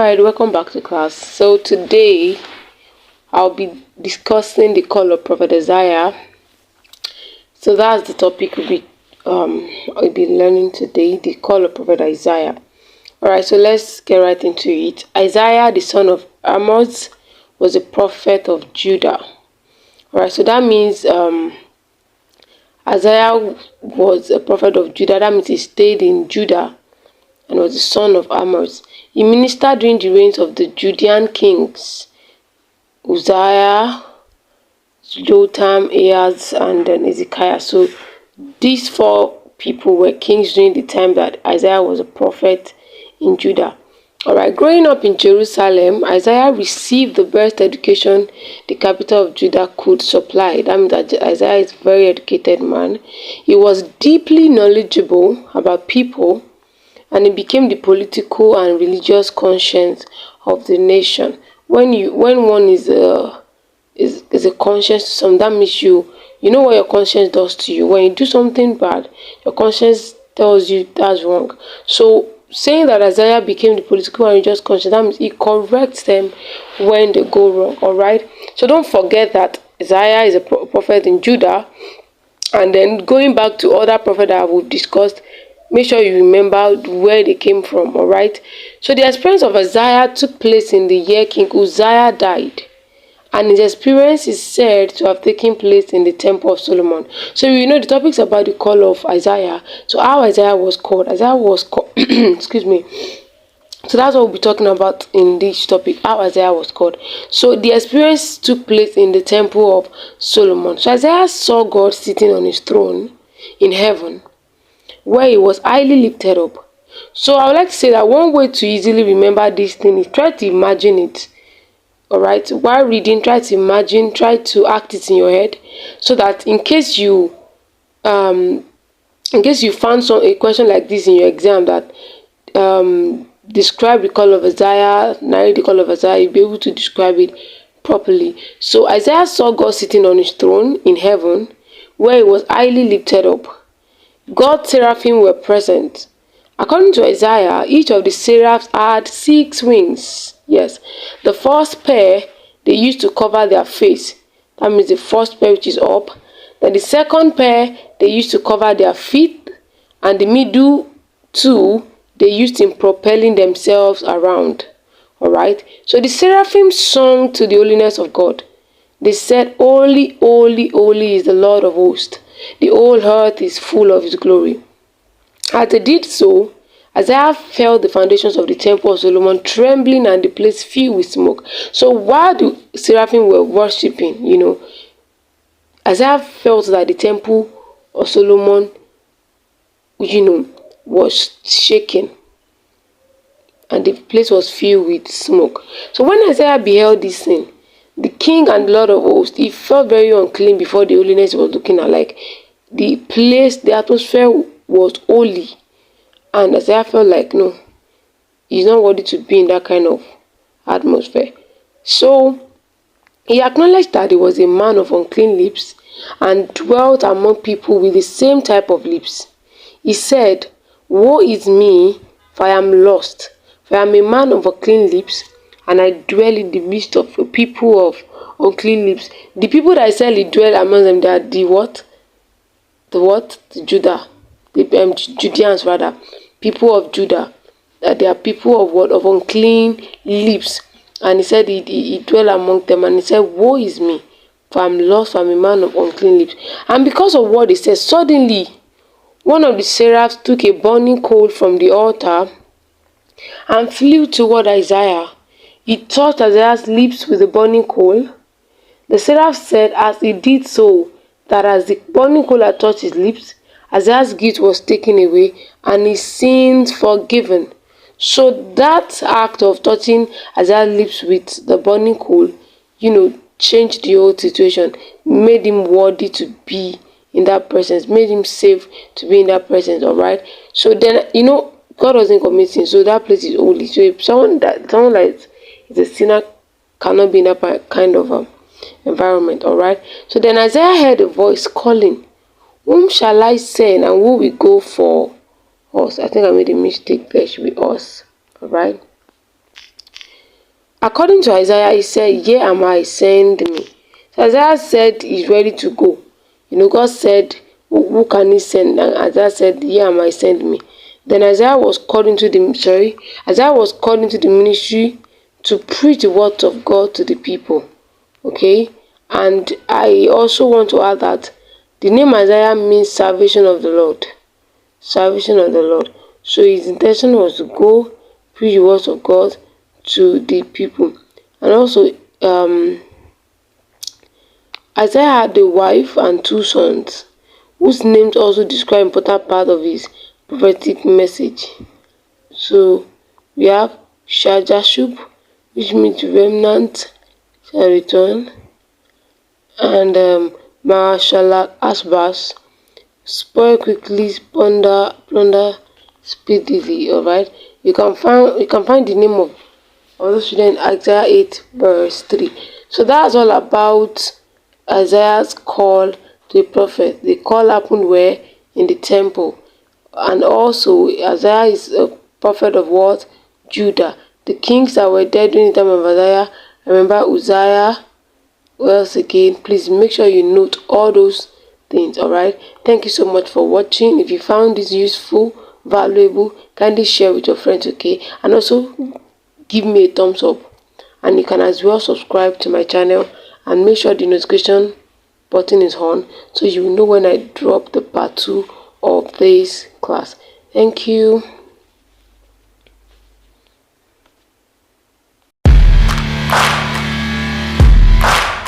Alright, welcome back to class. So today I'll be discussing the call of Prophet Isaiah. So that's the topic we'll be learning today, the call of Prophet Isaiah. Alright, so let's get right into it. Isaiah, the son of Amos, was a prophet of Judah. Alright, so that means Isaiah was a prophet of Judah. That means he stayed in Judah and was the son of Amos. He ministered during the reigns of the Judean kings Uzziah, Jotham, Ahaz, and then Hezekiah. So these four people were kings during the time that Isaiah was a prophet in Judah. Alright, growing up in Jerusalem, Isaiah received the best education the capital of Judah could supply. That means that Isaiah is a very educated man. He was deeply knowledgeable about people, and he became the political and religious conscience of the nation. When one is a conscience to some, that means you know what your conscience does to you. When you do something bad, your conscience tells you that's wrong. So saying that Isaiah became the political and religious conscience, that means he corrects them when they go wrong. Alright, so don't forget that Isaiah is a prophet in Judah. And then going back to other prophets that we've discussed, make sure you remember where they came from. Alright, so the experience of Isaiah took place in the year King Uzziah died, and his experience is said to have taken place in the temple of Solomon. So you know the topics about the call of Isaiah. So how Isaiah was called. Isaiah was called excuse me. So that's what we'll be talking about in this topic, how Isaiah was called. So the experience took place in the temple of Solomon. So Isaiah saw God sitting on his throne in heaven, where he was highly lifted up. So I would like to say that one way to easily remember this thing is try to imagine it. Alright, while reading, try to imagine, try to act it in your head, so that in case you found a question like this in your exam that describe the call of Isaiah, narrate the call of Isaiah, you'll be able to describe it properly. So Isaiah saw God sitting on his throne in heaven, where he was highly lifted up. God's seraphim were present. According to Isaiah, each of the seraphs had 6 wings. Yes, the first pair they used to cover their face. That means the first pair, which is up. Then the second pair they used to cover their feet, and the middle 2 they used in propelling themselves around. Alright, so the seraphim sung to the holiness of God. They said, "Holy, holy, holy is the Lord of hosts. The whole earth is full of his glory." As they did so, Isaiah felt the foundations of the temple of Solomon trembling and the place filled with smoke. So while the seraphim were worshipping, Isaiah felt that the temple of Solomon, was shaking, and the place was filled with smoke. So when Isaiah beheld this thing, the king and the Lord of hosts, he felt very unclean before the holiness he was looking at. Like the place, the atmosphere was holy. And Isaiah felt like, no, he's not worthy to be in that kind of atmosphere. So he acknowledged that he was a man of unclean lips and dwelt among people with the same type of lips. He said, "Woe is me, for I am lost, for I am a man of unclean lips, and I dwell in the midst of a people of unclean lips." The people that I said he dwell among them, they are the what? The Judah. The Judeans rather. People of Judah. That they are people of what? Of unclean lips. And he said he dwell among them, and he said, "Woe is me, for I am lost, for I am a man of unclean lips." And because of what he said, suddenly one of the seraphs took a burning coal from the altar and flew toward Isaiah. He touched Isaiah's lips with the burning coal. The seraph said as he did so, that as the burning coal had touched his lips, Isaiah's guilt was taken away and his sins forgiven. So that act of touching Isaiah's lips with the burning coal, changed the whole situation, made him worthy to be in that presence, made him safe to be in that presence. Alright, so then God doesn't commit sin, so that place is holy. So if someone that is a sinner cannot be in that kind of environment. Alright, so then Isaiah heard a voice calling, "Whom shall I send, and who will go for us?" I think I made a mistake there. It should be us. Alright, according to Isaiah, he said, "Here am I, send me." So Isaiah said he's ready to go. God said, who can he send? And Isaiah said, "Here am I, send me." Then Isaiah was called into the ministry to preach the word of God to the people. Okay, and I also want to add that the name Isaiah means salvation of the Lord. Salvation of the Lord. So his intention was to go preach the words of God to the people. And also, Isaiah had a wife and 2 sons, whose names also describe important part of his prophetic message. So we have Shajashub, which means remnant shall return, and Maharshala Asbas, spoil quickly, plunder speedily. Alright, you can find the name of those children in Isaiah 8 verse 3. So that's all about Isaiah's call to a prophet. The call happened where? In the temple. And also Isaiah is a prophet of what? Judah. The kings that were there during the time of Isaiah, remember Uzziah. What else again? Please make sure you note all those things. Alright, thank you so much for watching. If you found this useful, valuable, kindly share with your friends. Okay, and also give me a thumbs up, and you can as well subscribe to my channel and make sure the notification button is on so you will know when I drop the part 2 of this class. Thank you.